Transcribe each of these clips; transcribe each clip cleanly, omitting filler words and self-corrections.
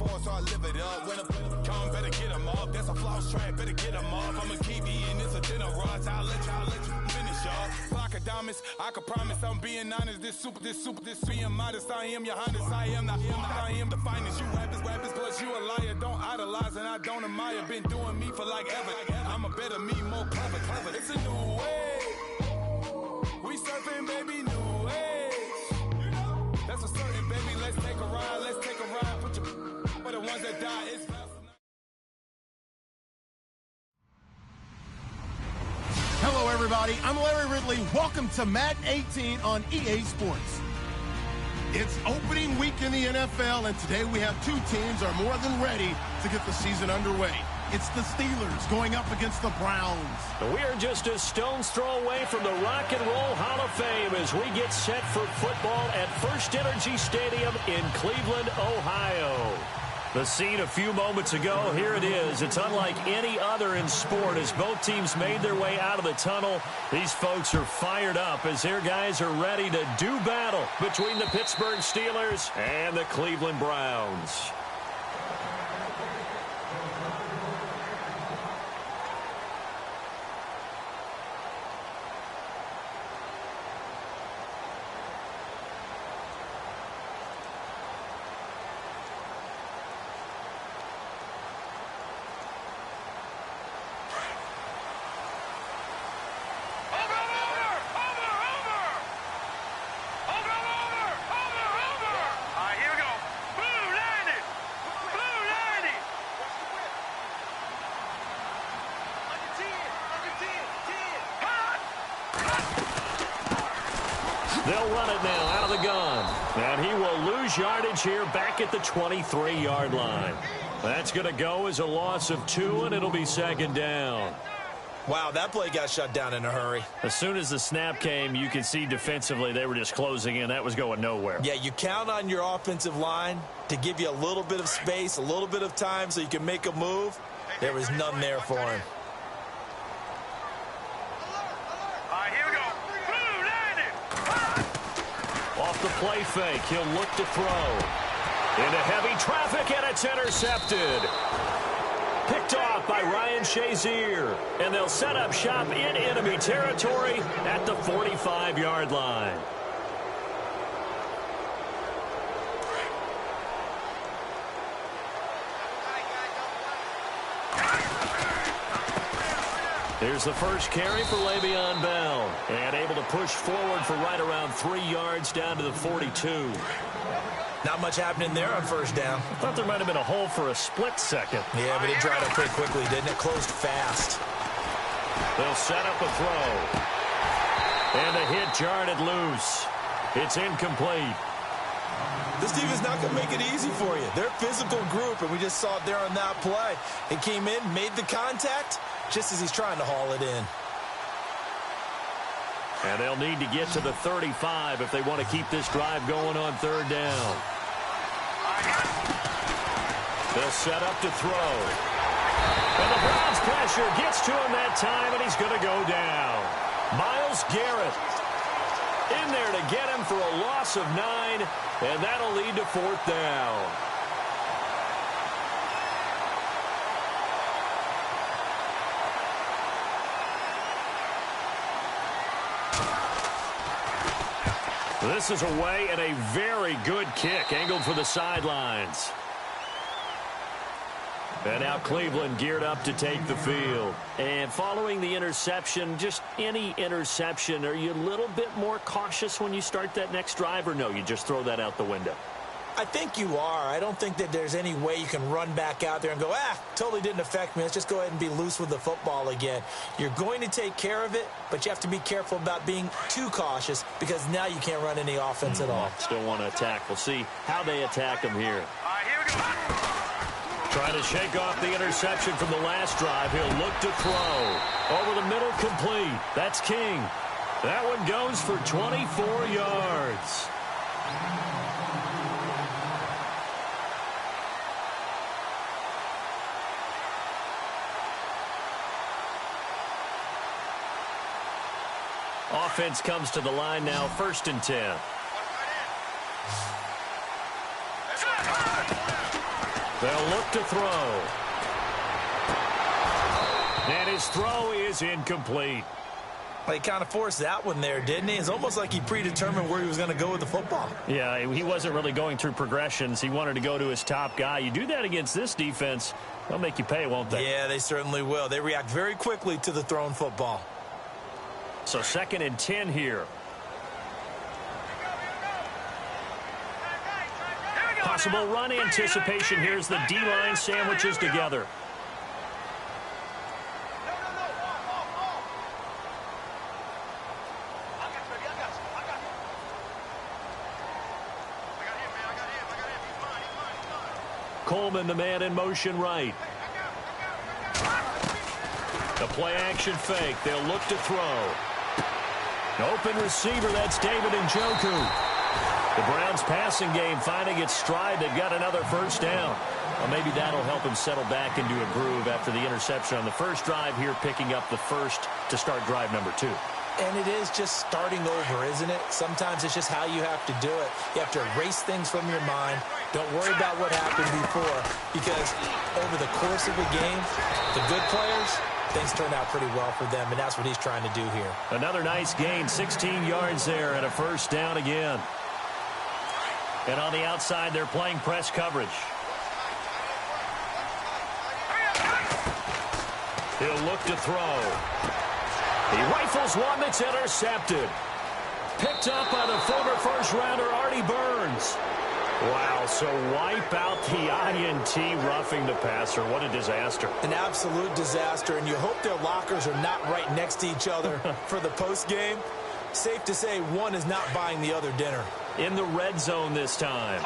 for it, so I live it up. When I come, better get them up. That's a floss track, better get them up. I'ma keep eating this a dinner rush. I'll let you finish up. Pockadamus, I can promise I'm being honest. This being modest. I am your highness. I am the finest. You rappers, plus you a liar. Don't idolize and I don't admire. Been doing me for like ever. I'm a better me, more clever. It's a new way. We surfing, baby, new age. That's a certain, baby. Let's take a ride. Put your for the ones that die. It's Hello, everybody. I'm Larry Ridley. Welcome to Madden 18 on EA Sports. It's opening week in the NFL, and today we have two teams are more than ready to get the season underway. It's the Steelers going up against the Browns. We are just a stone's throw away from the Rock and Roll Hall of Fame as we get set for football at First Energy Stadium in Cleveland, Ohio. The scene a few moments ago, here it is. It's unlike any other in sport as both teams made their way out of the tunnel. These folks are fired up as their guys are ready to do battle between the Pittsburgh Steelers and the Cleveland Browns. They'll run it now out of the gun. And he will lose yardage here back at the 23-yard line. That's going to go as a loss of 2, and it'll be second down. Wow, that play got shut down in a hurry. As soon as the snap came, you could see defensively they were just closing in. That was going nowhere. Yeah, you count on your offensive line to give you a little bit of space, a little bit of time so you can make a move. There was none there for him. Off the play fake, he'll look to throw. Into heavy traffic, and it's intercepted. Picked off by Ryan Shazier. And they'll set up shop in enemy territory at the 45-yard line. Here's the first carry for Le'Veon Bell. And able to push forward for right around 3 yards down to the 42. Not much happening there on first down. I thought there might have been a hole for a split second. Yeah, but it dried up pretty quickly, didn't it? Closed fast. They'll set up a throw. And the hit jarred it loose. It's incomplete. This team is not going to make it easy for you. They're a physical group, and we just saw it there on that play. It came in, made the contact, just as he's trying to haul it in. And they'll need to get to the 35 if they want to keep this drive going on third down. They'll set up to throw. And the Browns pressure gets to him that time, and he's going to go down. Myles Garrett in there to get him for a loss of 9, and that'll lead to fourth down. This is away and a very good kick angled for the sidelines. And now Cleveland geared up to take the field. And following the interception, just any interception, are you a little bit more cautious when you start that next drive, or no, you just throw that out the window? I think you are. I don't think that there's any way you can run back out there and go, totally didn't affect me. Let's just go ahead and be loose with the football again. You're going to take care of it, but you have to be careful about being too cautious because now you can't run any offense at all. Still want to attack. We'll see how they attack him here. All right, here we go. Trying to shake off the interception from the last drive. He'll look to throw. Over the middle, complete. That's King. That one goes for 24 yards. Offense comes to the line now, 1st and 10. They'll look to throw. And his throw is incomplete. He kind of forced that one there, didn't he? It's almost like he predetermined where he was going to go with the football. Yeah, he wasn't really going through progressions. He wanted to go to his top guy. You do that against this defense, they'll make you pay, won't they? Yeah, they certainly will. They react very quickly to the thrown football. So 2nd and 10 here. Possible run anticipation. Here's the D-line sandwiches together. Coleman, the man in motion right. The play-action fake. They'll look to throw. Open receiver, that's David Njoku. The Browns' passing game finding its stride. They've got another first down. Well, maybe that'll help him settle back into a groove after the interception on the first drive here, picking up the first to start drive number 2. And it is just starting over, isn't it? Sometimes it's just how you have to do it. You have to erase things from your mind. Don't worry about what happened before, because over the course of a game, the good players, things turn out pretty well for them, and that's what he's trying to do here. Another nice gain, 16 yards there, and a first down again. And on the outside, they're playing press coverage. He'll look to throw. He rifles one that's intercepted. Picked up by the former first-rounder, Artie Burns. Wow, so wipe out the INT roughing the passer. What a disaster. An absolute disaster, and you hope their lockers are not right next to each other for the postgame. Safe to say one is not buying the other dinner. In the red zone this time.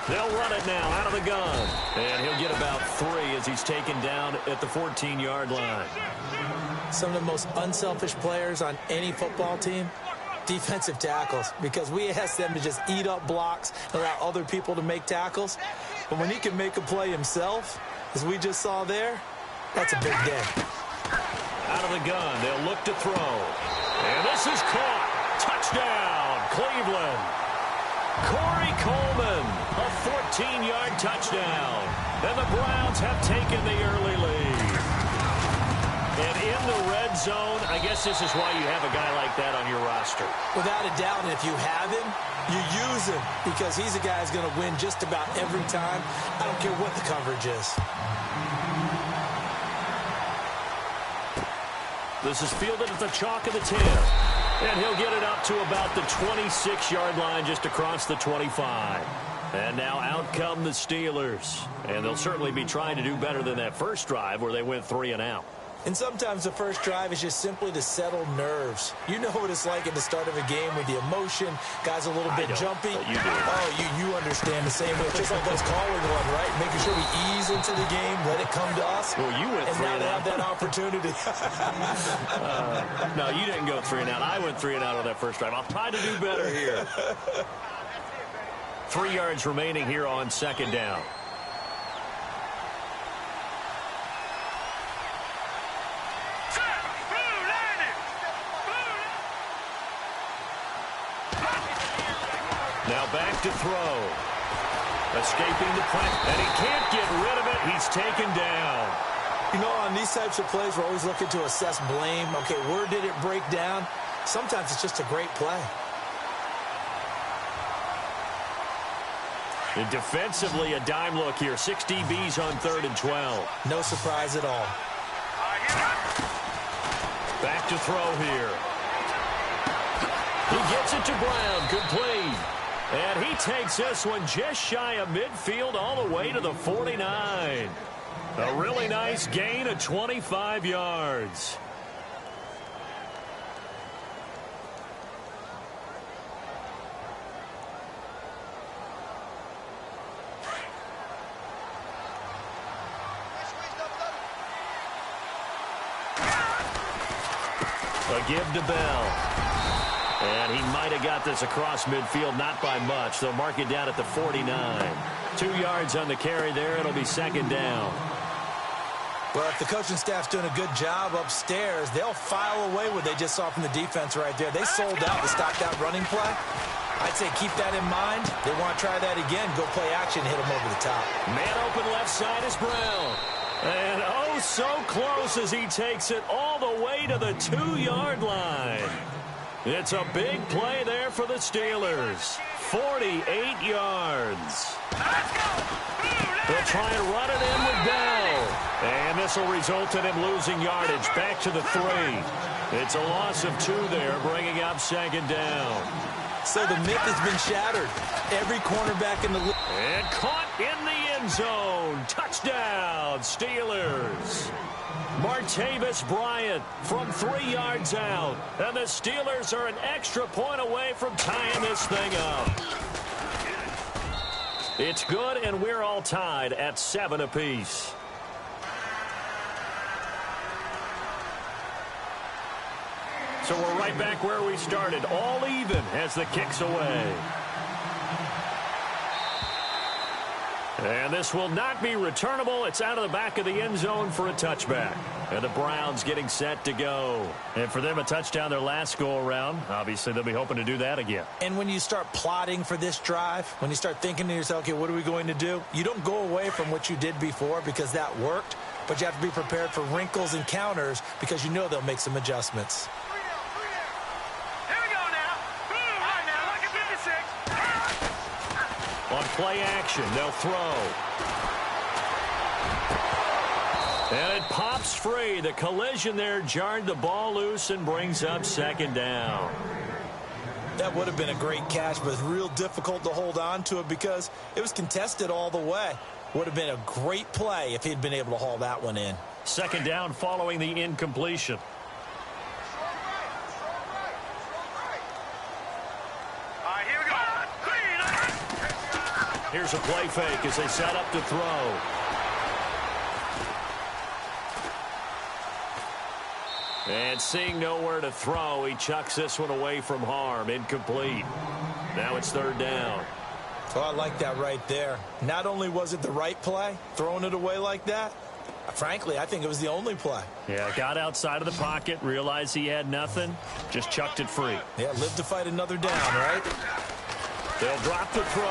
They'll run it now out of the gun. And he'll get about 3 as he's taken down at the 14-yard line. Some of the most unselfish players on any football team, defensive tackles, because we ask them to just eat up blocks and allow other people to make tackles. But when he can make a play himself, as we just saw there, that's a big day. Out of the gun, they'll look to throw. And this is caught. Touchdown, Cleveland. Corey Coleman, a 14-yard touchdown. And the Browns have taken the early lead. And in the red zone, I guess this is why you have a guy like that on your roster. Without a doubt, and if you have him, you use him, because he's a guy who's going to win just about every time. I don't care what the coverage is. This is fielded at the chalk of the 10. And he'll get it up to about the 26-yard line, just across the 25. And now out come the Steelers. And they'll certainly be trying to do better than that first drive where they went 3 and out. And sometimes the first drive is just simply to settle nerves. You know what it's like at the start of a game with the emotion. Guys a little bit jumpy. You do. Oh, you understand the same way. Just like us calling one, right? Making sure we ease into the game, let it come to us. Well, you went 3 and out. And now they have that opportunity. No, you didn't go 3 and out. I went 3 and out on that first drive. I'll try to do better here. 3 yards remaining here on second down. Now back to throw. Escaping the press, and he can't get rid of it. He's taken down. You know, on these types of plays, we're always looking to assess blame. Okay, where did it break down? Sometimes it's just a great play. And defensively, a dime look here. 6 DBs on 3rd and 12. No surprise at all. Back to throw here. He gets it to Brown. Complete. And he takes this one just shy of midfield all the way to the 49. A really nice gain of 25 yards. A give to Bell. And he might have got this across midfield, not by much. They'll mark it down at the 49. 2 yards on the carry there. It'll be second down. Well, if the coaching staff's doing a good job upstairs, they'll file away what they just saw from the defense right there. They sold out to stop that running play. I'd say keep that in mind. They want to try that again. Go play action, hit them over the top. Man open left side is Brown. And oh, so close as he takes it all the way to the 2-yard line. It's a big play there for the Steelers. 48 yards. They'll try and run it in with Bell. And this will result in him losing yardage back to the 3. It's a loss of 2 there, bringing up 2nd down. So the myth has been shattered. Every cornerback in the league. And caught in the end zone. Touchdown, Steelers. Martavis Bryant from 3 yards out. And the Steelers are an extra point away from tying this thing up. It's good, and we're all tied at 7 apiece. So we're right back where we started, all even as the kick's away. And this will not be returnable. It's out of the back of the end zone for a touchback. And the Browns getting set to go. And for them, a touchdown their last go-around. Obviously, they'll be hoping to do that again. And when you start plotting for this drive, when you start thinking to yourself, okay, what are we going to do? You don't go away from what you did before because that worked. But you have to be prepared for wrinkles and counters because you know they'll make some adjustments. On play action, they'll throw. And it pops free. The collision there jarred the ball loose and brings up 2nd down. That would have been a great catch, but it's real difficult to hold on to it because it was contested all the way. Would have been a great play if he'd been able to haul that one in. 2nd down following the incompletion. Here's a play fake as they set up to throw. And seeing nowhere to throw, he chucks this one away from harm. Incomplete. Now it's 3rd down. Oh, I like that right there. Not only was it the right play, throwing it away like that, frankly, I think it was the only play. Yeah, got outside of the pocket, realized he had nothing, just chucked it free. Yeah, live to fight another down, right? They'll drop the throw.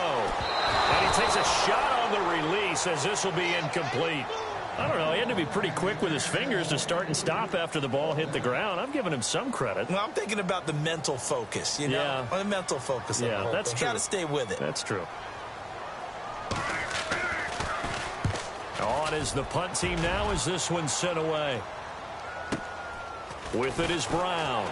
And he takes a shot on the release as this will be incomplete. I don't know. He had to be pretty quick with his fingers to start and stop after the ball hit the ground. I'm giving him some credit. Well, I'm thinking about the mental focus, you know? Yeah. The mental focus. Yeah, that's true. You got to stay with it. That's true. On is the punt team now as this one's sent away. With it is Brown.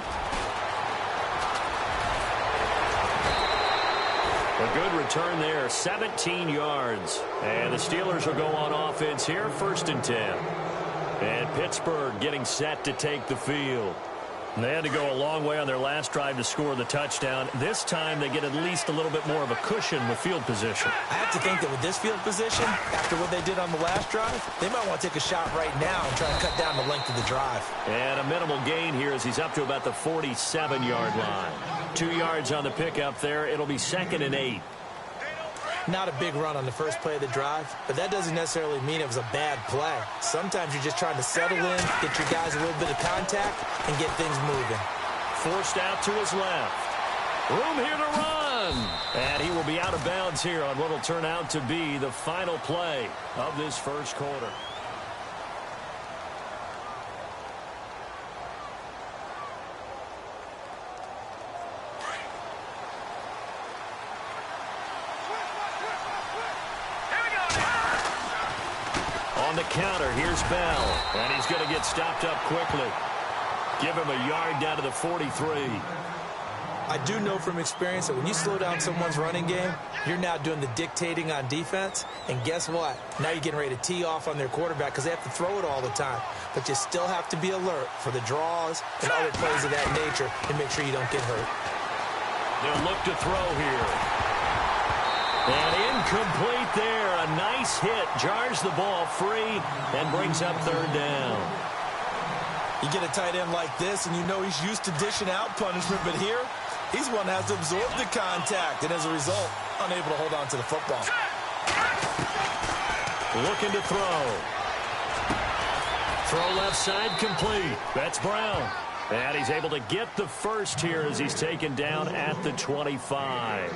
A good return there, 17 yards. And the Steelers will go on offense here, 1st and 10. And Pittsburgh getting set to take the field. And they had to go a long way on their last drive to score the touchdown. This time they get at least a little bit more of a cushion with field position. I have to think that with this field position, after what they did on the last drive, they might want to take a shot right now and try and cut down the length of the drive. And a minimal gain here as he's up to about the 47-yard line. 2 yards on the pickup there. It'll be 2nd and 8. Not a big run on the first play of the drive, but that doesn't necessarily mean it was a bad play. Sometimes you're just trying to settle in, get your guys a little bit of contact, and get things moving. Forced out to his left. Room here to run. And he will be out of bounds here on what will turn out to be the final play of this first quarter. On the counter, here's Bell. And he's going to get stopped up quickly. Give him a yard down to the 43. I do know from experience that when you slow down someone's running game, you're now doing the dictating on defense. And guess what? Now you're getting ready to tee off on their quarterback because they have to throw it all the time. But you still have to be alert for the draws and other plays of that nature and make sure you don't get hurt. They'll look to throw here. And incomplete there. A nice hit. Jars the ball free and brings up 3rd down. You get a tight end like this, and you know he's used to dishing out punishment, but here, he's one that has to absorb the contact, and as a result, unable to hold on to the football. Looking to throw. Throw left side complete. That's Brown. And he's able to get the first here as he's taken down at the 25.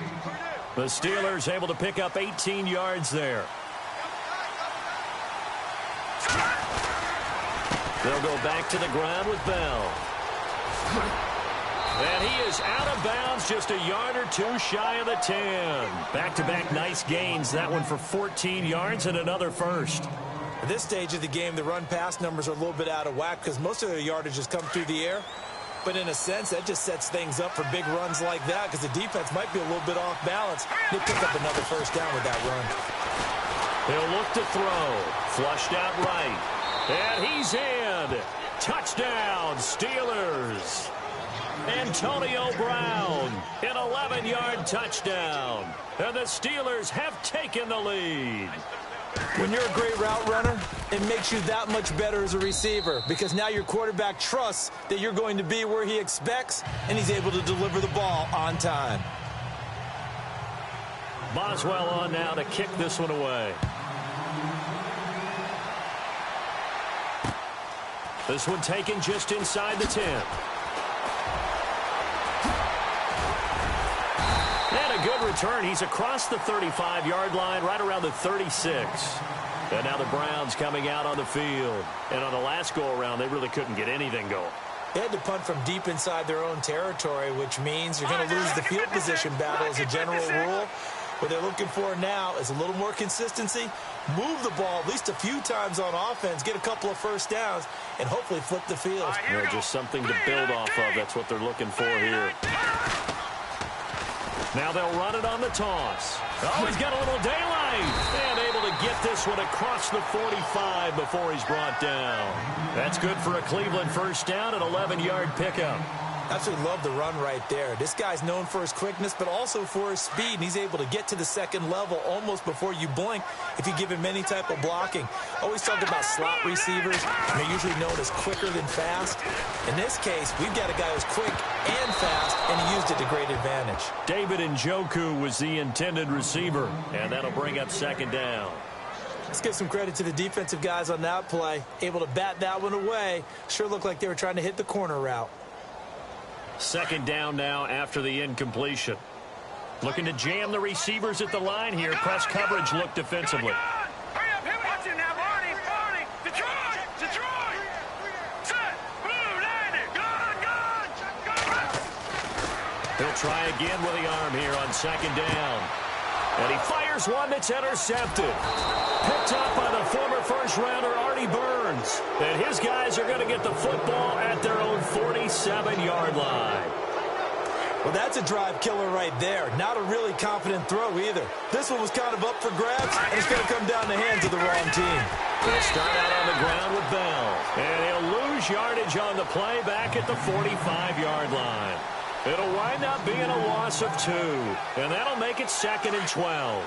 The Steelers able to pick up 18 yards there. They'll go back to the ground with Bell. And he is out of bounds, just a yard or two shy of the 10. Back-to-back nice gains. That one for 14 yards and another first. At this stage of the game, the run-pass numbers are a little bit out of whack because most of their yardage has come through the air. But in a sense, that just sets things up for big runs like that because the defense might be a little bit off balance. They pick up another first down with that run. He'll look to throw. Flushed out right. And he's in. Touchdown, Steelers. Antonio Brown, an 11-yard touchdown. And the Steelers have taken the lead. When you're a great route runner, it makes you that much better as a receiver because now your quarterback trusts that you're going to be where he expects, and he's able to deliver the ball on time. Boswell on now to kick this one away. This one taken just inside the 10. And a good return. He's across the 35-yard line, right around the 36. And now the Browns coming out on the field. And on the last go-around, they really couldn't get anything going. They had to punt from deep inside their own territory, which means you're going to lose the field position battle as a general rule. What they're looking for now is a little more consistency, move the ball at least a few times on offense, get a couple of first downs, and hopefully flip the field. Just something to build off of. That's what they're looking for here. Now they'll run it on the toss. Oh, he's got a little daylight. And able to get this one across the 45 before he's brought down. That's good for a Cleveland first down, an 11-yard pickup. Absolutely love the run right there. This guy's known for his quickness, but also for his speed. And he's able to get to the second level almost before you blink if you give him any type of blocking. Always talk about slot receivers. They're usually known as quicker than fast. In this case, we've got a guy who's quick and fast, and he used it to great advantage. David Njoku was the intended receiver, and that'll bring up second down. Let's give some credit to the defensive guys on that play. Able to bat that one away. Sure looked like they were trying to hit the corner route. Second down now after the incompletion. Looking to jam the receivers at the line here. Press coverage look defensively. Hurry up, watch it now, Barney, Detroit, set, move, landing, gun. He'll try again with the arm here on second down. And he fires one that's intercepted. Picked up by the former first-rounder Artie Burns. And his guys are going to get the football at their own 47-yard line. Well, that's a drive killer right there. Not a really confident throw either. This one was kind of up for grabs, and it's going to come down the hands of the wrong team. He'll start out on the ground with Bell. And he'll lose yardage on the play back at the 45-yard line. It'll wind up being a loss of 2. And that'll make it 2nd and 12.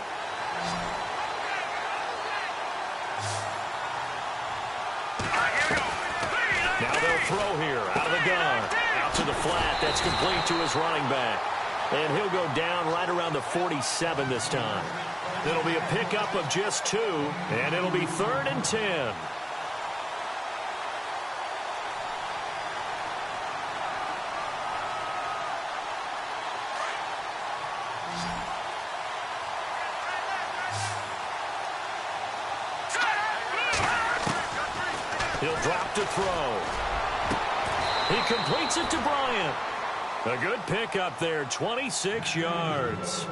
Now they'll throw here out of the gun. Out to the flat. That's complete to his running back. And he'll go down right around the 47 this time. It'll be a pickup of just 2. And it'll be 3rd and 10. He'll drop to throw. He completes it to Bryant. A good pickup there, 26 yards.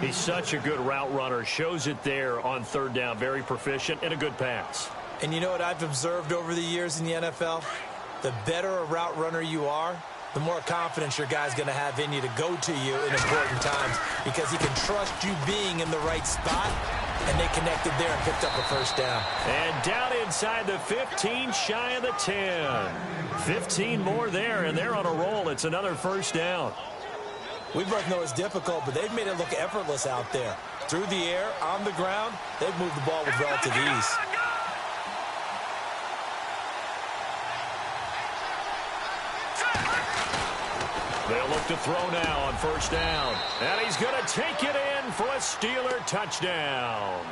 He's such a good route runner. Shows it there on third down. Very proficient and a good pass. And you know what I've observed over the years in the NFL? The better a route runner you are, the more confidence your guy's going to have in you to go to you in important times because he can trust you being in the right spot, and they connected there and picked up a first down. And down inside the 15, shy of the 10. 15 more there, and they're on a roll. It's another first down. We both know it's difficult, but they've made it look effortless out there. Through the air, on the ground, they've moved the ball with relative ease. They'll look to throw now on first down. And he's going to take it in for a Steeler touchdown.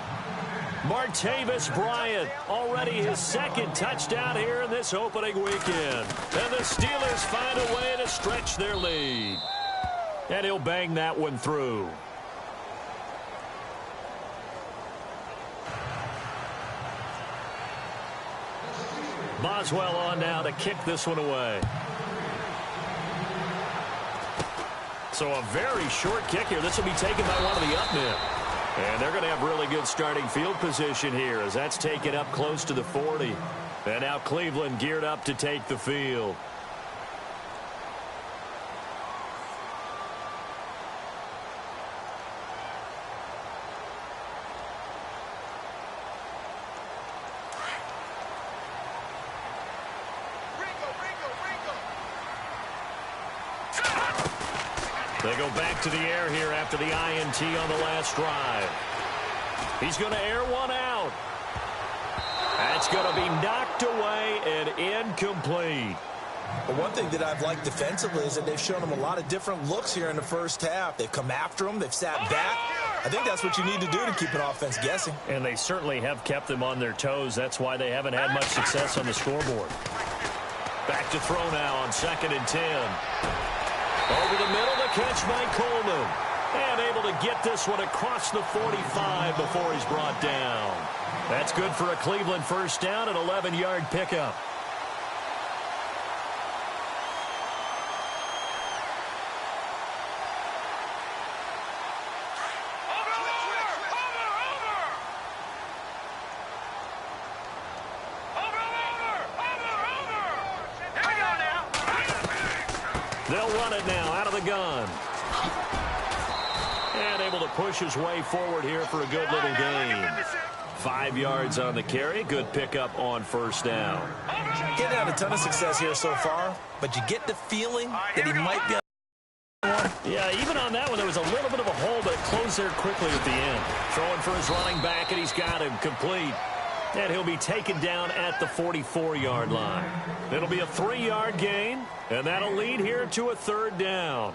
Martavis Bryant, already his second touchdown here in this opening weekend. And the Steelers find a way to stretch their lead. And he'll bang that one through. Boswell on now to kick this one away. So a very short kick here. This will be taken by one of the up men. And they're going to have really good starting field position here as that's taken up close to the 40. And now Cleveland geared up to take the field. They go back to the air here after the INT on the last drive. He's going to air one out. That's going to be knocked away and incomplete. But one thing that I've liked defensively is that they've shown him a lot of different looks here in the first half. They've come after him. They've sat back. I think that's what you need to do to keep an offense guessing. And they certainly have kept them on their toes. That's why they haven't had much success on the scoreboard. Back to throw now on 2nd and 10. Over the middle, the catch by Coleman. And able to get this one across the 45 before he's brought down. That's good for a Cleveland first down, an 11-yard pickup. They'll run it now out of the gun. And able to push his way forward here for a good little gain. 5 yards on the carry. Good pickup on first down. Getting had a ton of success here so far, but you get the feeling that he might be on. Yeah, even on that one, there was a little bit of a hole, but it closed there quickly at the end. Throwing for his running back, and he's got him complete. And he'll be taken down at the 44-yard line. It'll be a 3-yard gain, and that'll lead here to a 3rd down.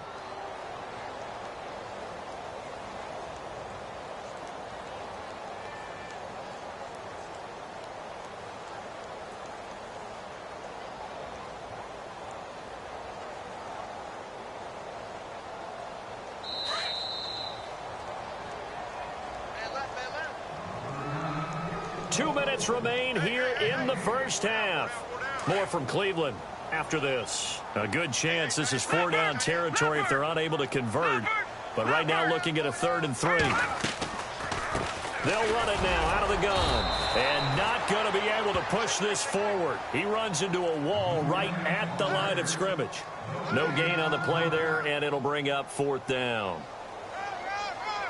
Two minutes remain here in the first half. More from Cleveland after this. A good chance this is 4-down territory if they're unable to convert. But right now looking at a 3rd and 3. They'll run it now out of the gun. And not going to be able to push this forward. He runs into a wall right at the line of scrimmage. No gain on the play there, and it'll bring up 4th down.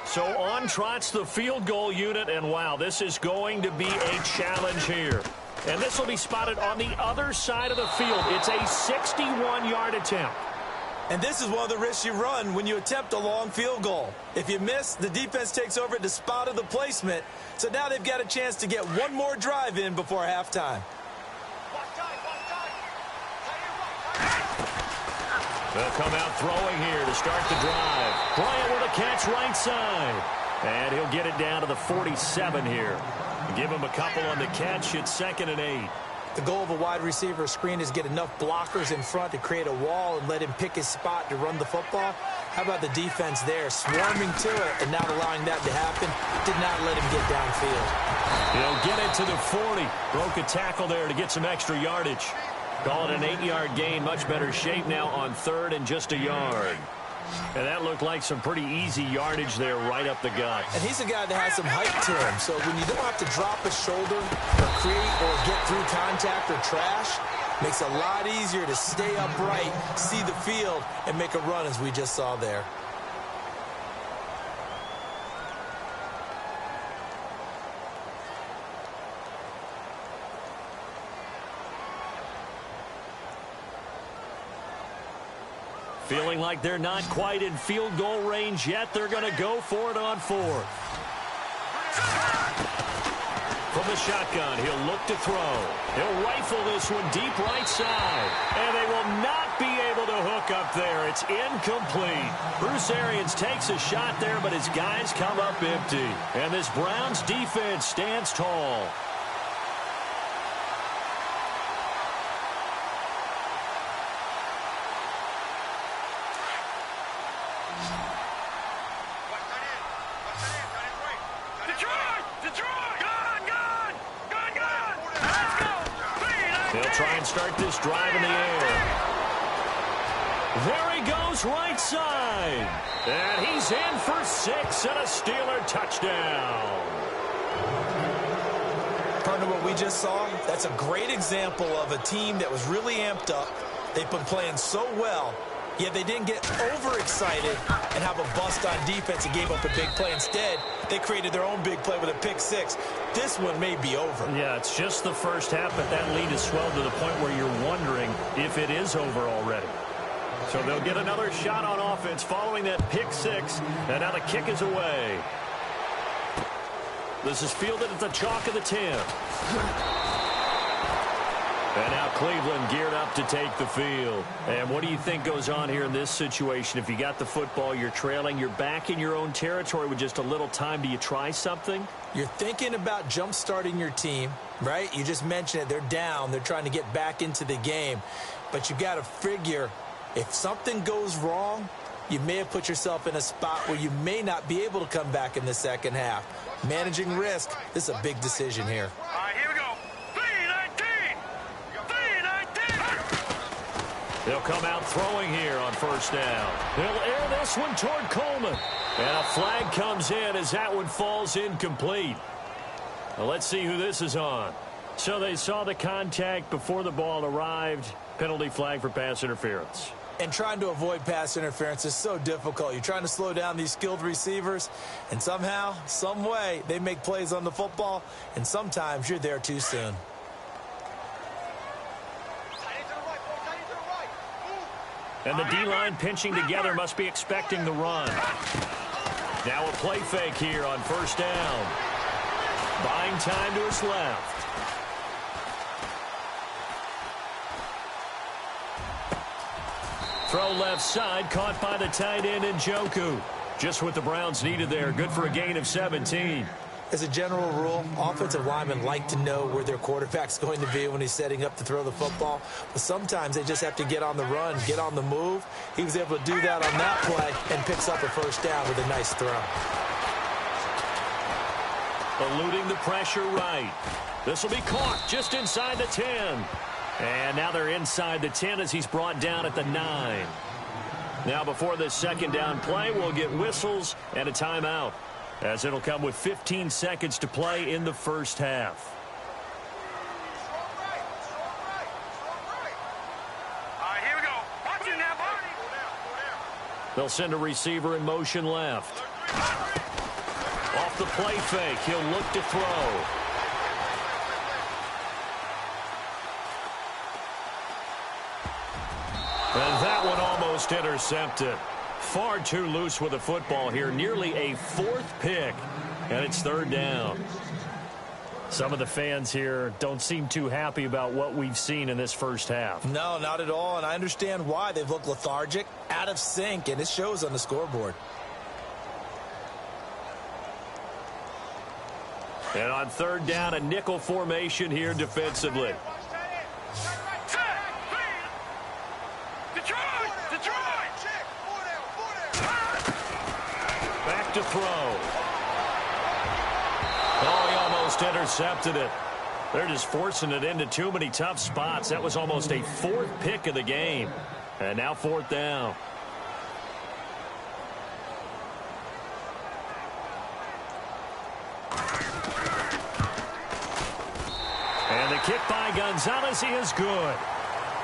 So on trots the field goal unit, and wow, this is going to be a challenge here. And this will be spotted on the other side of the field. It's a 61-yard attempt. And this is one of the risks you run when you attempt a long field goal. If you miss, the defense takes over at the spot of the placement. So now they've got a chance to get one more drive in before halftime. They'll come out throwing here to start the drive. Bryant with a catch right side. And he'll get it down to the 47 here. Give him a couple on the catch. It's 2nd and 8. The goal of a wide receiver screen is get enough blockers in front to create a wall and let him pick his spot to run the football. How about the defense there, swarming to it and not allowing that to happen? Did not let him get downfield. He'll get it to the 40. Broke a tackle there to get some extra yardage. Call it an 8-yard gain. Much better shape now on 3rd and just a yard. And that looked like some pretty easy yardage there right up the gut. And he's a guy that has some height to him. So when you don't have to drop a shoulder or create or get through contact or trash, makes it a lot easier to stay upright, see the field, and make a run as we just saw there. Feeling like they're not quite in field goal range yet. They're going to go for it on 4th. From the shotgun, he'll look to throw. He'll rifle this one deep right side. And they will not be able to hook look up there. It's incomplete. Bruce Arians takes a shot there, but his guys come up empty. And this Browns defense stands tall. They'll try and start this drive in the air. There he goes right side. And he's in for 6 and a Steeler touchdown. Partner, what we just saw, that's a great example of a team that was really amped up. They've been playing so well, yet they didn't get overexcited and have a bust on defense and gave up a big play. Instead, they created their own big play with a pick 6. This one may be over. Yeah, it's just the first half, but that lead has swelled to the point where you're wondering if it is over already. So they'll get another shot on offense following that pick 6, and now the kick is away. This is fielded at the chalk of the 10. And now Cleveland geared up to take the field. And what do you think goes on here in this situation? If you got the football, you're trailing, you're back in your own territory with just a little time. Do you try something? You're thinking about jump-starting your team, right? You just mentioned it. They're down. They're trying to get back into the game. But you got to figure if something goes wrong, you may have put yourself in a spot where you may not be able to come back in the second half. Managing risk, this is a big decision here. All right, here we go. 3-19. 3-19. They'll come out throwing here on first down. They'll air this one toward Coleman. And a flag comes in as that one falls incomplete. Well, let's see who this is on. So they saw the contact before the ball arrived. Penalty flag for pass interference. And trying to avoid pass interference is so difficult. You're trying to slow down these skilled receivers, and somehow, some way, they make plays on the football, and sometimes you're there too soon. And the D-line pinching together must be expecting the run. Now a play fake here on first down. Buying time to his left. Throw left side, caught by the tight end Njoku. Just what the Browns needed there. Good for a gain of 17. As a general rule, offensive linemen like to know where their quarterback's going to be when he's setting up to throw the football. But sometimes they just have to get on the run, get on the move. He was able to do that on that play and picks up a first down with a nice throw. Eluding the pressure right. This will be caught just inside the 10. And now they're inside the 10 as he's brought down at the 9. Now before this second down play, we'll get whistles and a timeout, as it'll come with 15 seconds to play in the first half. All right, here we go. Watch it now, Barney. They'll send a receiver in motion left. Off the play fake, he'll look to throw. And that one almost intercepted. Far too loose with the football here. Nearly a 4th pick. And it's third down. Some of the fans here don't seem too happy about what we've seen in this first half. No, not at all. And I understand why. They've looked lethargic, out of sync, and it shows on the scoreboard. And on third down, a nickel formation here defensively. Back to throw. Oh, he almost intercepted it. They're just forcing it into too many tough spots. That was almost a 4th pick of the game. And now fourth down. And the kick by Gonzalez, he is good.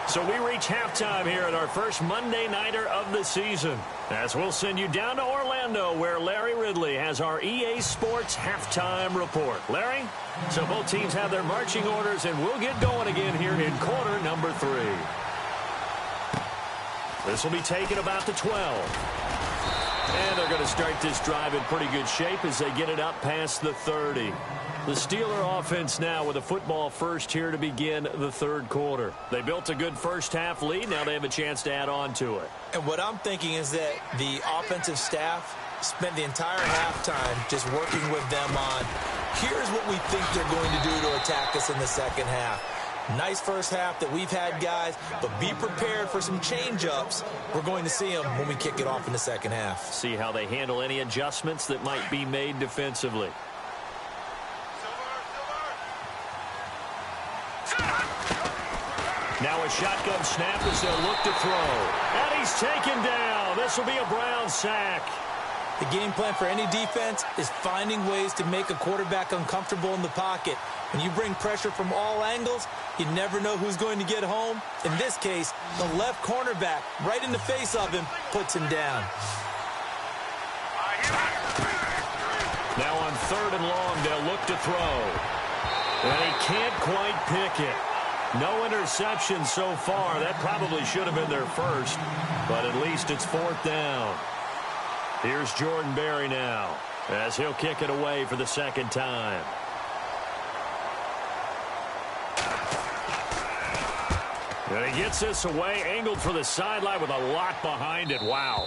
So we reach halftime here at our first Monday Nighter of the season, as we'll send you down to Orlando, where Larry Ridley has our EA Sports Halftime Report. Larry, so both teams have their marching orders, and we'll get going again here in quarter number 3. This will be taken about the 12. And they're going to start this drive in pretty good shape as they get it up past the 30. The Steeler offense now with a football first here to begin the third quarter. They built a good first-half lead. Now they have a chance to add on to it. And what I'm thinking is that the offensive staff spent the entire halftime just working with them on, here's what we think they're going to do to attack us in the second half. Nice first half that we've had, guys, but be prepared for some change-ups. We're going to see them when we kick it off in the second half. See how they handle any adjustments that might be made defensively. Now a shotgun snap as they'll look to throw. And he's taken down. This will be a Brown sack. The game plan for any defense is finding ways to make a quarterback uncomfortable in the pocket. When you bring pressure from all angles, you never know who's going to get home. In this case, the left cornerback, right in the face of him, puts him down. Now on 3rd and long, they'll look to throw. And he can't quite pick it. No interception so far. That probably should have been their first, but at least it's 4th down. Here's Jordan Berry now as he'll kick it away for the second time. And he gets this away, angled for the sideline with a lot behind it. Wow.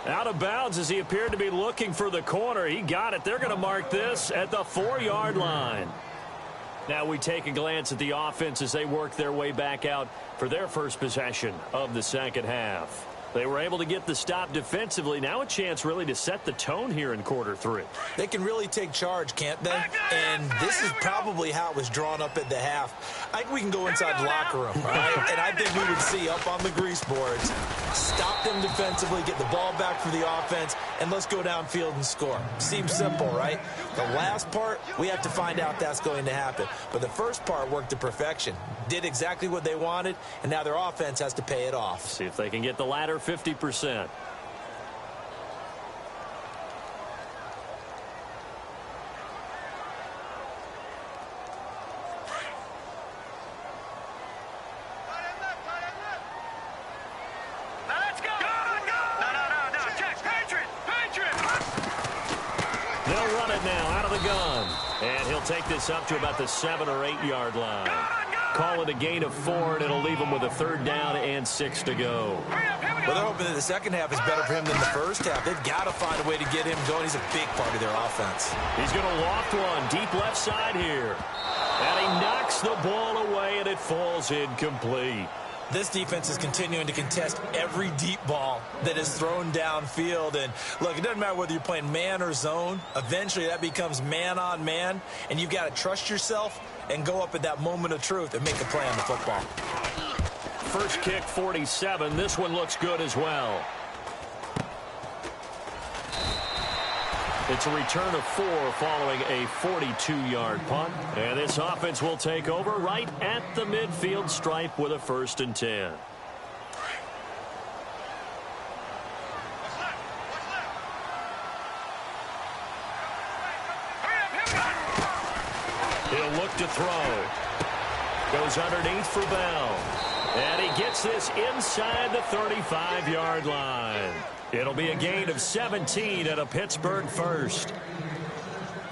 Out of bounds as he appeared to be looking for the corner. He got it. They're going to mark this at the 4-yard line. Now we take a glance at the offense as they work their way back out for their first possession of the second half. They were able to get the stop defensively. Now a chance really to set the tone here in quarter 3. They can really take charge, can't they? And this is probably how it was drawn up at the half. I think we can go inside the locker room, right? And I think we would see up on the grease boards, stop them defensively, get the ball back for the offense, and let's go downfield and score. Seems simple, right? The last part, we have to find out that's going to happen. But the first part worked to perfection. Did exactly what they wanted, and now their offense has to pay it off. See if they can get the latter 50%. They'll run it now out of the gun. And he'll take this up to about the 7 or 8 yard line. Call it a gain of 4, and it'll leave him with a 3rd down and 6 to go. Well, they're hoping that the second half is better for him than the first half. They've got to find a way to get him going. He's a big part of their offense. He's going to loft one deep left side here. And he knocks the ball away, and it falls incomplete. This defense is continuing to contest every deep ball that is thrown downfield. And, look, it doesn't matter whether you're playing man or zone. Eventually, that becomes man-on-man, and you've got to trust yourself and go up at that moment of truth and make a play on the football. First kick, 47. This one looks good as well. It's a return of 4 following a 42-yard punt. And this offense will take over right at the midfield stripe with a 1st and 10. He'll look to throw. Goes underneath for Bell. And he gets this inside the 35-yard line. It'll be a gain of 17 and a Pittsburgh first.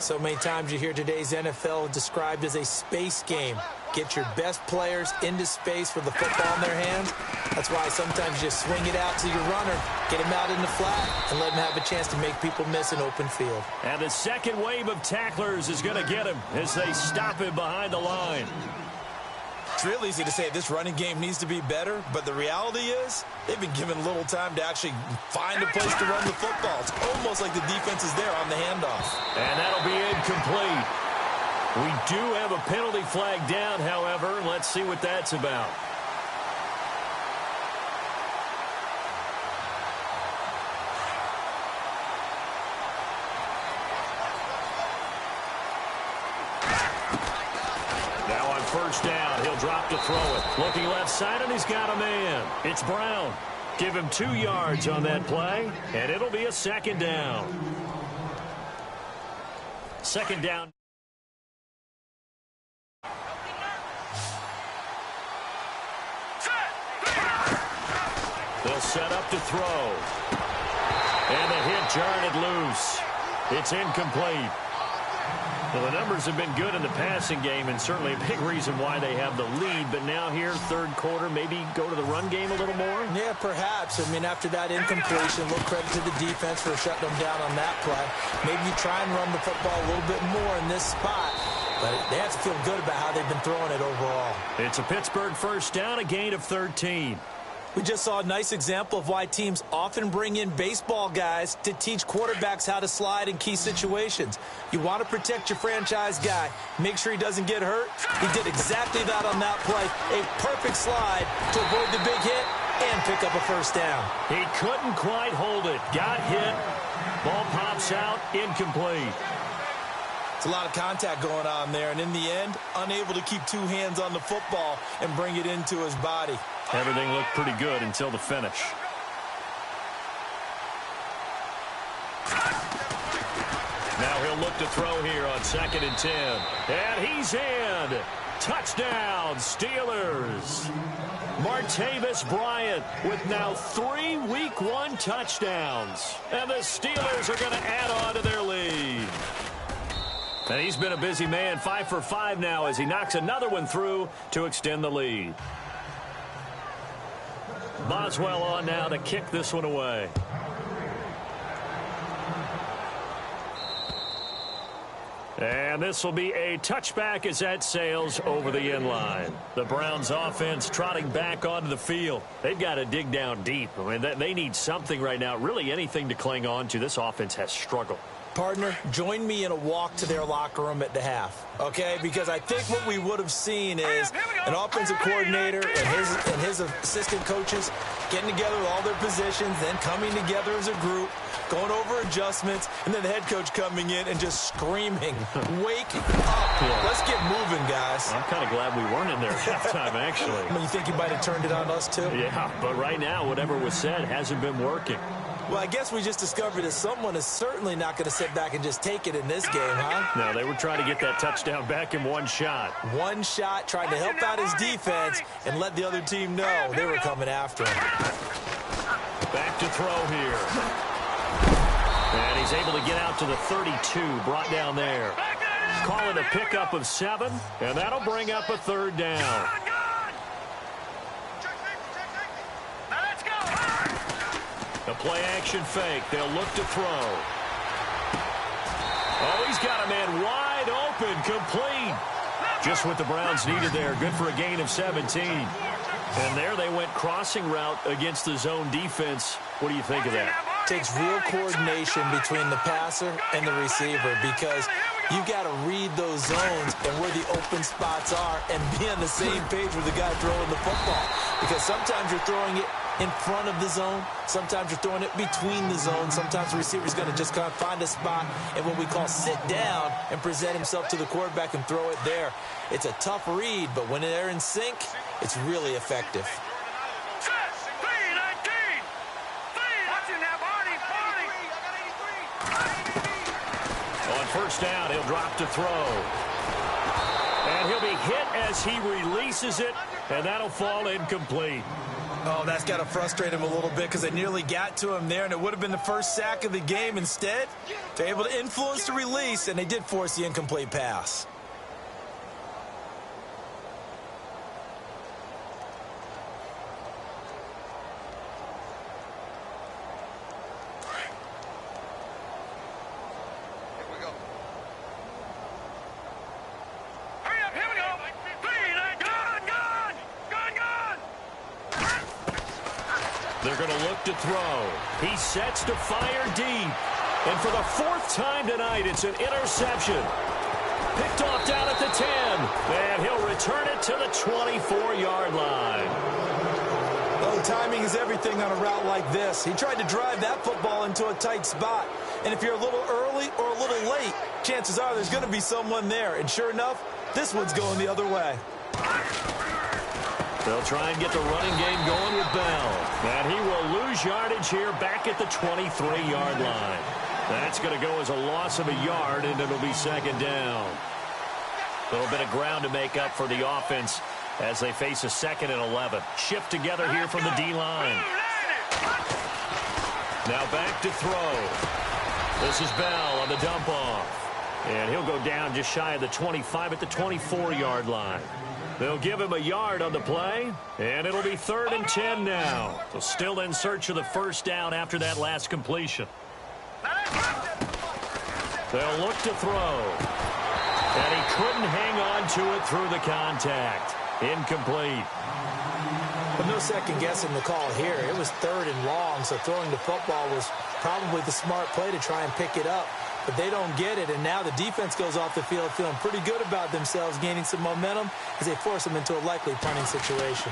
So many times you hear today's NFL described as a space game. Get your best players into space with the football in their hands. That's why sometimes you swing it out to your runner, get him out in the flat, and let him have a chance to make people miss an open field. And the second wave of tacklers is going to get him as they stop him behind the line. It's real easy to say this running game needs to be better, but the reality is they've been given little time to actually find a place to run the football. It's almost like the defense is there on the handoff. And that'll be incomplete. We do have a penalty flag down, however. Let's see what that's about. First down, he'll drop to throw it. Looking left side, and he's got a man. It's Brown. Give him 2 yards on that play, and it'll be a 2nd down. 2nd down. They'll set up to throw. And the hit turn it loose. It's incomplete. Well, the numbers have been good in the passing game, and certainly a big reason why they have the lead. But now here, third quarter, maybe go to the run game a little more? Yeah, perhaps. I mean, after that incompletion, a little credit to the defense for shutting them down on that play. Maybe you try and run the football a little bit more in this spot. But they have to feel good about how they've been throwing it overall. It's a Pittsburgh first down, a gain of 13. We just saw a nice example of why teams often bring in baseball guys to teach quarterbacks how to slide in key situations. You want to protect your franchise guy. Make sure he doesn't get hurt. He did exactly that on that play. A perfect slide to avoid the big hit and pick up a first down. He couldn't quite hold it. Got hit. Ball pops out. Incomplete. It's a lot of contact going on there, and in the end, unable to keep two hands on the football and bring it into his body. Everything looked pretty good until the finish. Now he'll look to throw here on 2nd and 10. And he's in. Touchdown, Steelers. Martavis Bryant with now 3 Week 1 touchdowns. And the Steelers are going to add on to their lead. And he's been a busy man, 5 for 5 now as he knocks another one through to extend the lead. Boswell on now to kick this one away. And this will be a touchback as that sails over the end line. The Browns offense trotting back onto the field. They've got to dig down deep. I mean, they need something right now, really anything to cling on to. This offense has struggled. Partner, join me in a walk to their locker room at the half, okay? Because I think what we would have seen is an offensive coordinator and his assistant coaches getting together with all their positions, then coming together as a group, going over adjustments, and then the head coach coming in and just screaming, wake up. Yeah. Let's get moving, guys. I'm kind of glad we weren't in there at halftime, actually. I mean, you think you might have turned it on us, too? Yeah, but right now, whatever was said hasn't been working. Well, I guess we just discovered that someone is certainly not going to sit back and just take it in this game, huh? No, they were trying to get that touchdown back in one shot. One shot, trying to help out his defense and let the other team know they were coming after him. Back to throw here. And he's able to get out to the 32, brought down there. Call it a pickup of 7, and that'll bring up a 3rd down. A play-action fake. They'll look to throw. Oh, he's got a man wide open, complete. Just what the Browns needed there. Good for a gain of 17. And there they went crossing route against the zone defense. What do you think of that? Takes real coordination between the passer and the receiver because you got to read those zones and where the open spots are and be on the same page with the guy throwing the football. Because sometimes you're throwing it in front of the zone. Sometimes you're throwing it between the zones. Sometimes the receiver's going to just kind of find a spot and what we call sit down and present himself to the quarterback and throw it there. It's a tough read, but when they're in sync, it's really effective. On first down, he'll drop to throw. And he'll be hit as he releases it, and that'll fall incomplete. Oh, that's got to frustrate him a little bit because they nearly got to him there, and it would have been the first sack of the game. Instead, they're able to influence the release, and they did force the incomplete pass. They're going to look to throw. He sets to fire deep. And for the 4th time tonight, it's an interception. Picked off down at the 10. And he'll return it to the 24-yard line. Well, timing is everything on a route like this. He tried to drive that football into a tight spot. And if you're a little early or a little late, chances are there's going to be someone there. And sure enough, this one's going the other way. They'll try and get the running game going with Bell. And he will lose yardage here back at the 23-yard line. That's going to go as a loss of a yard, and it'll be 2nd down. A little bit of ground to make up for the offense as they face a 2nd and 11. Shift together here from the D-line. Now back to throw. This is Bell on the dump off. And he'll go down just shy of the 25 at the 24-yard line. They'll give him a yard on the play, and it'll be 3rd and 10 now. So still in search of the first down after that last completion. They'll look to throw. And he couldn't hang on to it through the contact. Incomplete. But no second guessing the call here. It was 3rd and long, so throwing the football was probably the smart play to try and pick it up. But they don't get it, and now the defense goes off the field feeling pretty good about themselves, gaining some momentum as they force them into a likely punting situation.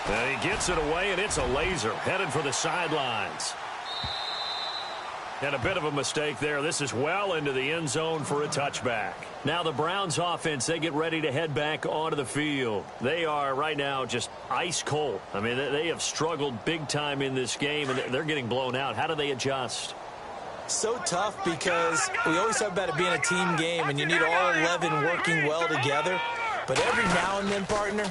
And he gets it away, and it's a laser headed for the sidelines. And a bit of a mistake there. This is well into the end zone for a touchback. Now the Browns offense, they get ready to head back onto the field. They are right now just ice cold. I mean, they have struggled big time in this game, and they're getting blown out. How do they adjust? So tough because we always talk about it being a team game, and you need all 11 working well together. But every now and then, partner,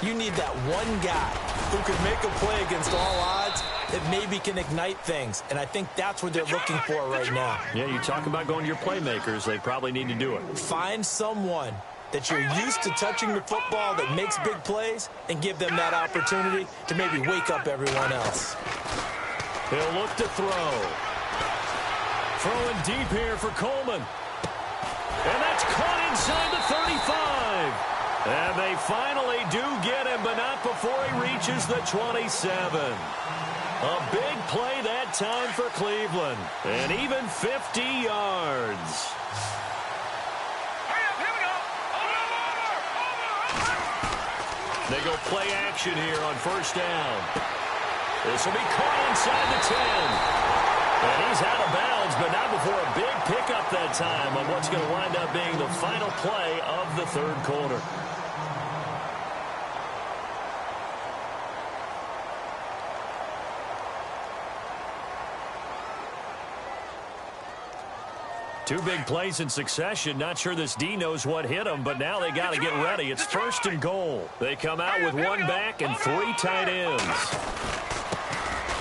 you need that one guy who can make a play against all odds that maybe can ignite things. And I think that's what they're looking for right now. Yeah, you talk about going to your playmakers. They probably need to do it. Find someone that you're used to touching the football that makes big plays and give them that opportunity to maybe wake up everyone else. He'll look to throw. Throwing deep here for Coleman. And that's caught inside the 35. And they finally do get him, but not before he reaches the 27. A big play that time for Cleveland. And even 50 yards. They go play action here on first down. This will be caught inside the 10. And he's out of bounds, but not before a big pickup that time on what's going to wind up being the final play of the 3rd quarter. Two big plays in succession. Not sure this D knows what hit him, but now they got to get ready. It's 1st and goal. They come out with one back and 3 tight ends.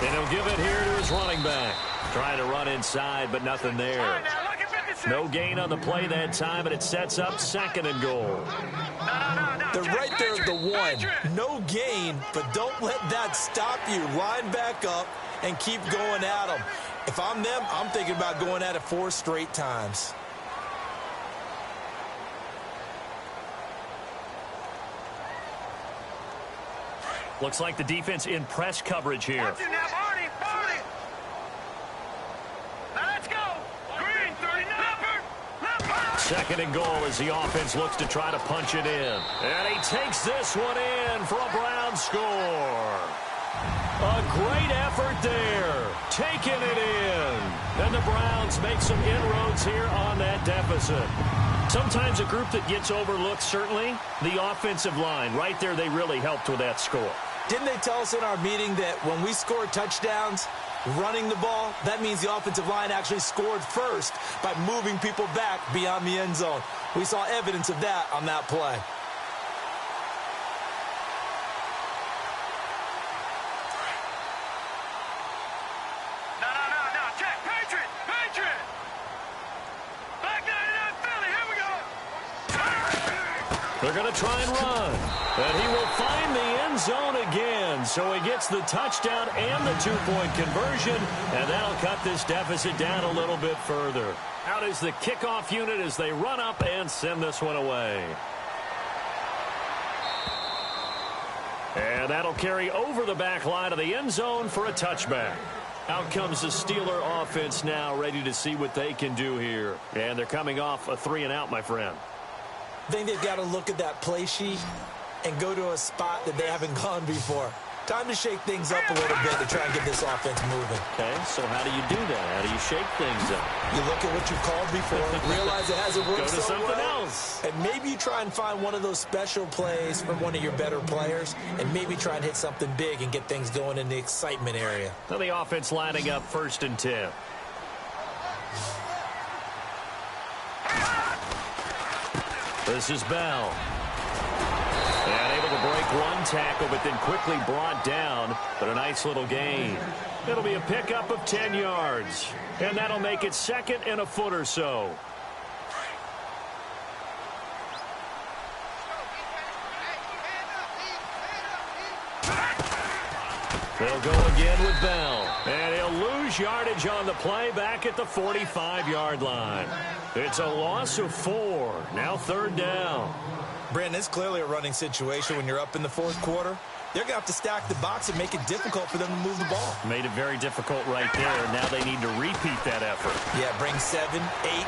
And he'll give it here to his running back. Trying to run inside, but nothing there. No gain on the play that time, and it sets up 2nd and goal. They're right there at the 1. No gain, but don't let that stop you. Line back up and keep going at them. If I'm them, I'm thinking about going at it 4 straight times. Looks like the defense in press coverage here. Second and goal as the offense looks to try to punch it in. And he takes this one in for a Brown score. A great effort there. Taking it in. And the Browns make some inroads here on that deficit. Sometimes a group that gets overlooked, certainly, the offensive line. Right there, they really helped with that score. Didn't they tell us in our meeting that when we score touchdowns, running the ball, that means the offensive line actually scored first by moving people back beyond the end zone. We saw evidence of that on that play. No, check, Patriot! Back 99 Philly, here we go! They're going to try and run. And he will find the end zone again. So he gets the touchdown and the 2-point conversion. And that'll cut this deficit down a little bit further. Out is the kickoff unit as they run up and send this one away. And that'll carry over the back line of the end zone for a touchback. Out comes the Steeler offense now, ready to see what they can do here. And they're coming off a 3-and-out, my friend. I think they've got to look at that play sheet and go to a spot that they haven't gone before. Time to shake things up a little bit to try and get this offense moving. Okay, so how do you do that? How do you shake things up? You look at what you've called before, realize it hasn't worked Go to so something well, else. and maybe you try and find one of those special plays from one of your better players, and maybe try and hit something big and get things going in the excitement area. Now the offense lining up 1st and 10. This is Bell. And able to break one tackle, but then quickly brought down, but a nice little gain. It'll be a pickup of 10 yards, and that'll make it second and a foot or so. They'll go again with Bell. And he'll lose yardage on the play back at the 45-yard line. It's a loss of 4. Now third down. Brandon, it's clearly a running situation when you're up in the fourth quarter. They're going to have to stack the box and make it difficult for them to move the ball. Made it very difficult right there. Now they need to repeat that effort. Yeah, bring 7, 8,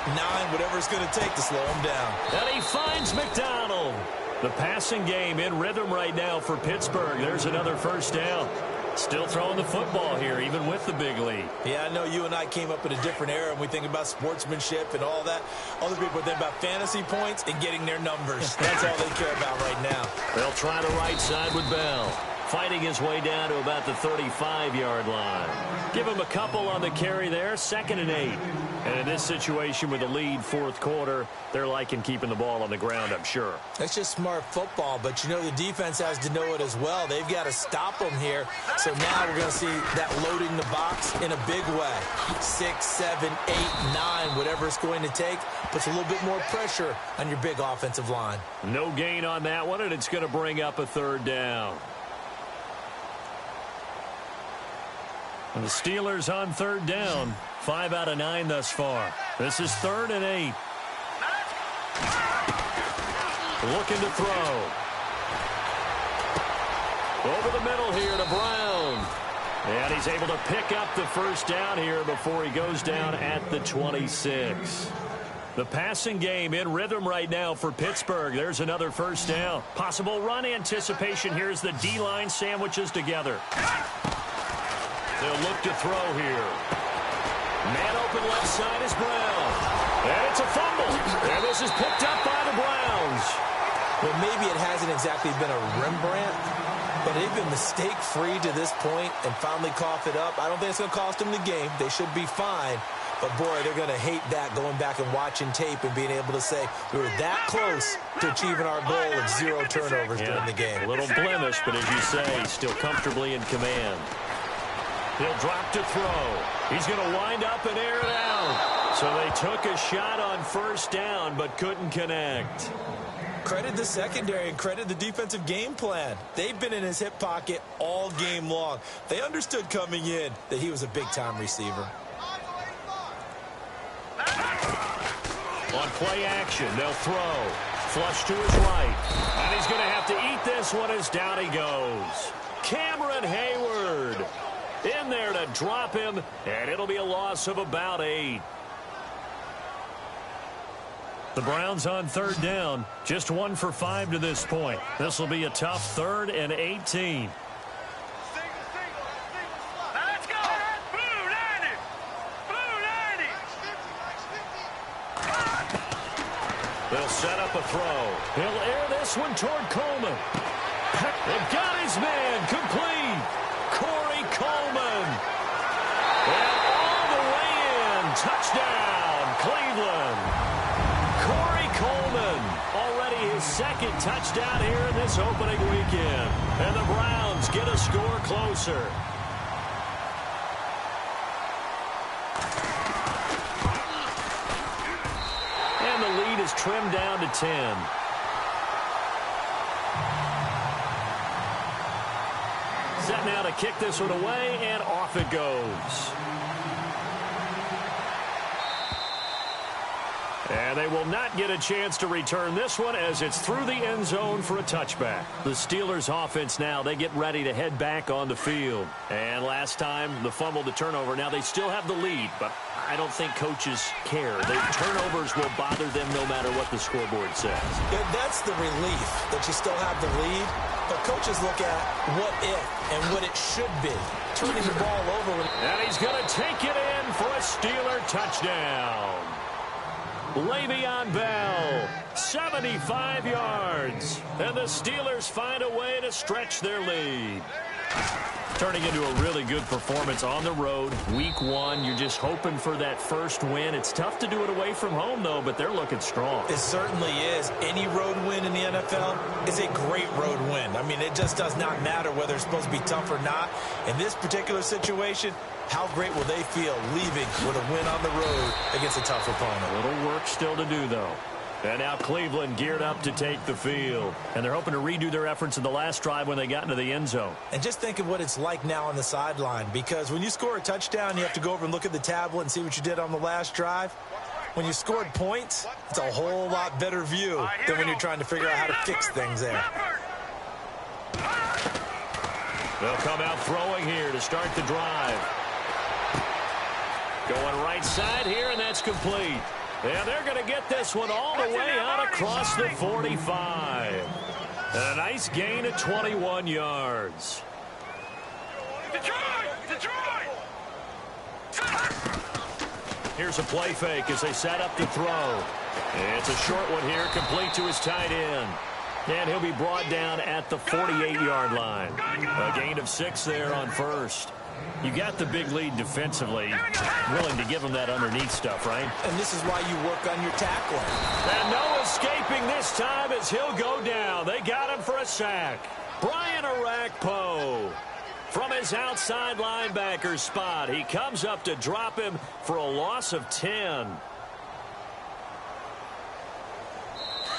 9, whatever it's going to take to slow them down. And he finds McDonald. The passing game in rhythm right now for Pittsburgh. There's another first down. Still throwing the football here, even with the big lead. Yeah, I know you and I came up in a different era, and we think about sportsmanship and all that. Other people think about fantasy points and getting their numbers. That's all they care about right now. They'll try the right side with Bell. Fighting his way down to about the 35-yard line. Give him a couple on the carry there, 2nd and 8. And in this situation with the lead fourth quarter, they're liking keeping the ball on the ground, I'm sure. That's just smart football, but you know the defense has to know it as well. They've got to stop them here. So now we're going to see that loading the box in a big way. 6, 7, 8, 9, whatever it's going to take, puts a little bit more pressure on your big offensive line. No gain on that one, and it's going to bring up a third down. And the Steelers on third down. 5 out of 9 thus far. This is 3rd and 8. Looking to throw. Over the middle here to Brown. And he's able to pick up the first down here before he goes down at the 26. The passing game in rhythm right now for Pittsburgh. There's another first down. Possible run anticipation. Here's the D-line sandwiches together. They'll look to throw here. Man open left side is Brown. And it's a fumble. And this is picked up by the Browns. Well, maybe it hasn't exactly been a Rembrandt, but they've been mistake-free to this point and finally cough it up. I don't think it's going to cost them the game. They should be fine. But, boy, they're going to hate that, going back and watching tape and being able to say we were that close to achieving our goal of 0 turnovers during the game. A little blemish, but as you say, still comfortably in command. He'll drop to throw. He's going to wind up and air it out. So they took a shot on first down but couldn't connect. Credit the secondary and credit the defensive game plan. They've been in his hip pocket all game long. They understood coming in that he was a big-time receiver. On play action, they'll throw. Flush to his right. And he's going to have to eat this one as down he goes. Cameron Hayward in there to drop him, and it'll be a loss of about 8. The Browns on third down, just 1 for 5 to this point. This will be a tough 3rd and 18. Let's go! Blue 90! Blue 90! They'll set up a throw. He'll air this one toward Coleman. They've got his man complete. Corey Coleman. And all the way in. Touchdown, Cleveland. Corey Coleman, already his 2nd touchdown here in this opening weekend. And the Browns get a score closer. And the lead is trimmed down to 10. Set now to kick this one away, and off it goes. And they will not get a chance to return this one as it's through the end zone for a touchback. The Steelers offense now, they get ready to head back on the field. And last time, the fumble, the turnover. Now they still have the lead, but I don't think coaches care. The turnovers will bother them no matter what the scoreboard says. Yeah, that's the relief that you still have the lead. But coaches look at what if and what it should be. Turning the ball over. And he's going to take it in for a Steeler touchdown. Le'Veon Bell, 75 yards. And the Steelers find a way to stretch their lead. Turning into a really good performance on the road. Week 1, you're just hoping for that first win. It's tough to do it away from home, though, but they're looking strong. It certainly is. Any road win in the NFL is a great road win. I mean, it just does not matter whether it's supposed to be tough or not. In this particular situation, how great will they feel leaving with a win on the road against a tough opponent? A little work still to do, though. And now Cleveland geared up to take the field. And they're hoping to redo their efforts in the last drive when they got into the end zone. And just think of what it's like now on the sideline, because when you score a touchdown, you have to go over and look at the tablet and see what you did on the last drive. When you scored points, it's a whole lot better view than when you're trying to figure out how to fix things there. They'll come out throwing here to start the drive. Going right side here, and that's complete. And they're going to get this one all the way out across the 45. And a nice gain of 21 yards. Here's a play fake as they set up to throw. It's a short one here, complete to his tight end. And he'll be brought down at the 48-yard line. A gain of 6 there on first. You got the big lead defensively, willing to give them that underneath stuff, right? And this is why you work on your tackling. And no escaping this time as he'll go down. They got him for a sack. Brian Arakpo from his outside linebacker spot. He comes up to drop him for a loss of 10.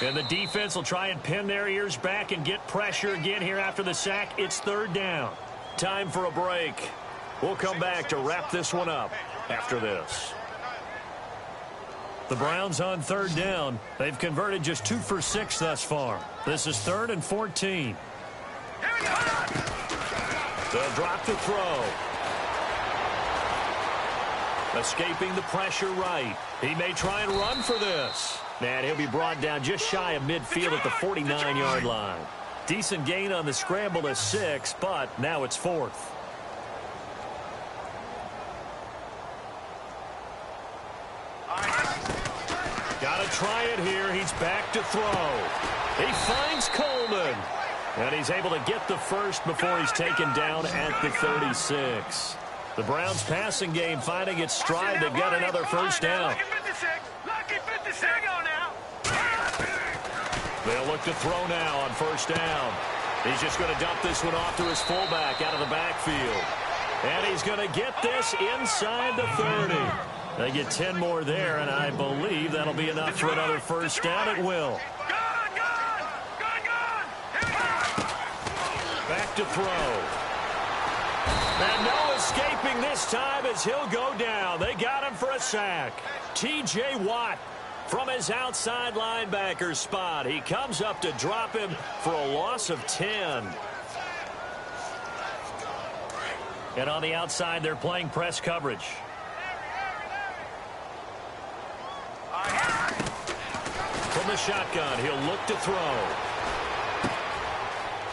And the defense will try and pin their ears back and get pressure again here after the sack. It's third down. Time for a break. We'll come back to wrap this one up after this. The Browns on third down. They've converted just 2 for 6 thus far. This is 3rd and 14. They'll drop the throw. Escaping the pressure right. He may try and run for this. And he'll be brought down just shy of midfield at the 49-yard line. Decent gain on the scramble to 6, but now it's 4th. Got to try it here. He's back to throw. He finds Coleman. And he's able to get the first before he's taken down at the 36. The Browns passing game finding its stride. They've got another first down. They'll look to throw now on first down. He's just going to dump this one off to his fullback out of the backfield. And he's going to get this inside the 30. They get 10 more there, and I believe that'll be enough for another first down. It will. Back to throw. And no escaping this time as he'll go down. They got him for a sack. T.J. Watt from his outside linebacker spot. He comes up to drop him for a loss of 10. And on the outside, they're playing press coverage. From the shotgun, he'll look to throw.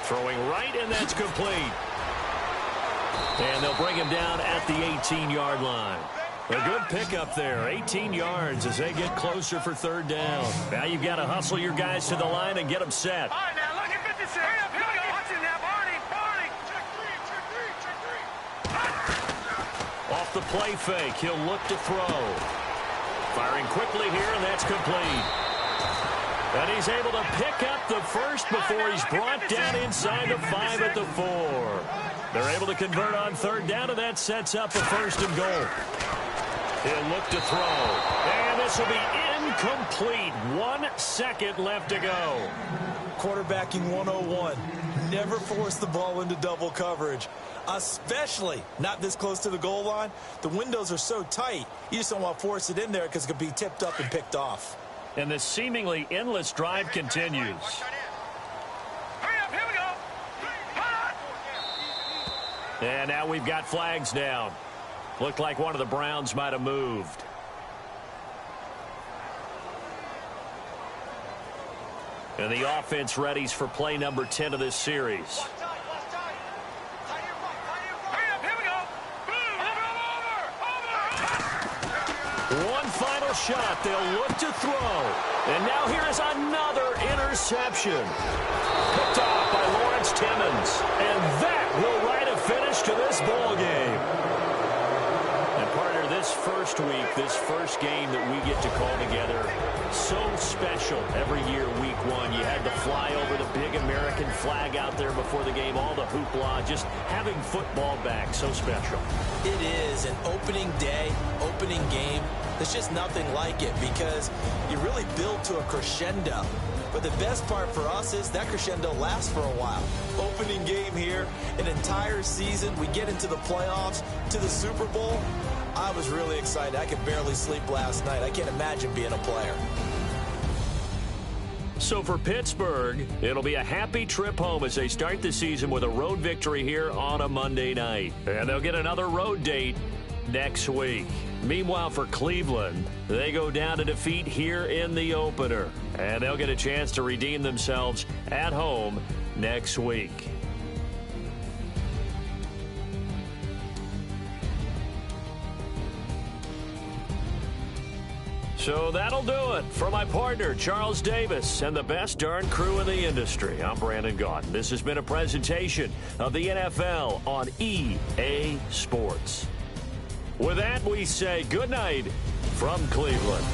Throwing right, and that's complete. And they'll bring him down at the 18-yard line. A good pickup there, 18 yards as they get closer for third down. Now you've got to hustle your guys to the line and get them set. All right, now look at 56. Hurry up, here we go. Watch it now, Barney. Check three. Off the play fake, he'll look to throw. Firing quickly here, and that's complete. And he's able to pick up the first before he's brought down inside the 5 at the 4. They're able to convert on third down, and that sets up a 1st and goal. He'll look to throw. And this will be incomplete. 1 second left to go. Quarterbacking 101. Never force the ball into double coverage, especially not this close to the goal line. The windows are so tight, you just don't want to force it in there because it could be tipped up and picked off. And this seemingly endless drive continues. Hurry up, here we go. And now we've got flags down. Looked like one of the Browns might have moved. And the offense readies for play number 10 of this series. Hurry up, here we go. Over. One final shot. They'll look to throw. And now here is another interception. Picked off by Lawrence Timmons. And that will write a finish to this ball game. And partner, this first week, this first game that we get to call together, so special every year, week one. You had the fly over the big American flag out there before the game, all the hoopla, just having football back, so special. It is an opening day, opening game. There's just nothing like it because you really build to a crescendo. But the best part for us is that crescendo lasts for a while. Opening game here, an entire season. We get into the playoffs, to the Super Bowl. I was really excited. I could barely sleep last night. I can't imagine being a player. So for Pittsburgh, it'll be a happy trip home as they start the season with a road victory here on a Monday night. And they'll get another road date next week. Meanwhile, for Cleveland, they go down to defeat here in the opener. And they'll get a chance to redeem themselves at home next week. So that'll do it for my partner, Charles Davis, and the best darn crew in the industry. I'm Brandon Gaudin. This has been a presentation of the NFL on EA Sports. With that, we say good night from Cleveland.